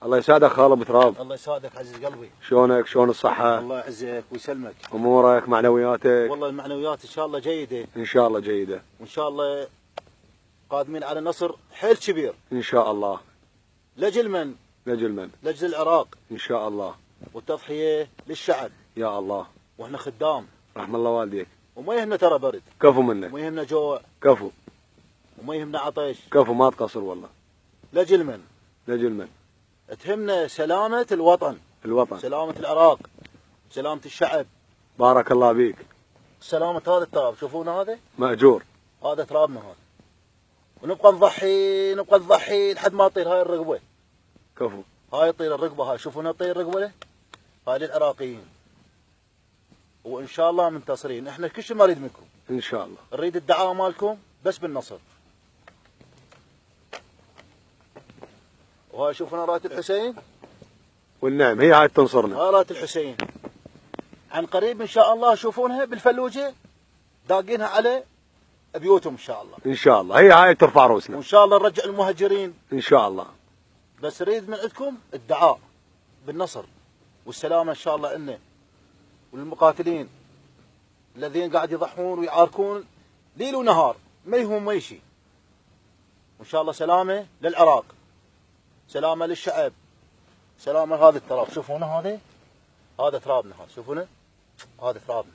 الله يسعدك خال ابو تراب. الله يسعدك عزيز قلبي. شلونك؟ شلون الصحة؟ الله يعزك ويسلمك. امورك معنوياتك؟ والله المعنويات ان شاء الله جيدة. ان شاء الله جيدة. وان شاء الله قادمين على نصر حيل كبير. ان شاء الله. لاجل من؟ لاجل من؟ لاجل العراق. ان شاء الله. والتضحية للشعب. يا الله. واحنا خدام. رحم الله والديك. وما يهمنا ترى برد. كفو منك. وما يهمنا جوع. كفو. وما يهمنا عطش. كفو ما تقصر والله. لاجل من؟ لاجل من؟ تهمنا سلامة الوطن. الوطن. سلامة العراق. سلامة الشعب. بارك الله بيك. سلامة هذا التراب، شوفون هذا؟ مأجور. هذا ترابنا هذا. ونبقى نضحي نبقى نضحي لحد ما تطير هاي الرقبة. كفو. هاي تطير الرقبة، هاي شوفونها تطير الرقبة. هاي للعراقيين. وإن شاء الله منتصرين، احنا كل شيء ما نريد منكم. ان شاء الله. نريد الدعاء مالكم بس بالنصر. وهاي شوفونا راية الحسين. والنعم هي هاي تنصرنا. هاي راية الحسين. عن قريب ان شاء الله شوفونها بالفلوجة داقينها على بيوتهم ان شاء الله. ان شاء الله هي هاي ترفع روسنا. وان شاء الله نرجع المهاجرين. ان شاء الله. بس نريد من عندكم الدعاء بالنصر والسلامة ان شاء الله لنا وللمقاتلين الذين قاعد يضحون ويعاركون ليل ونهار ما يهم اي شيء. وان شاء الله سلامة للعراق، سلامة للشعب، سلامة لهذا التراب. شوفونا هذا ترابنا، هذا شوفونا هذا ترابنا.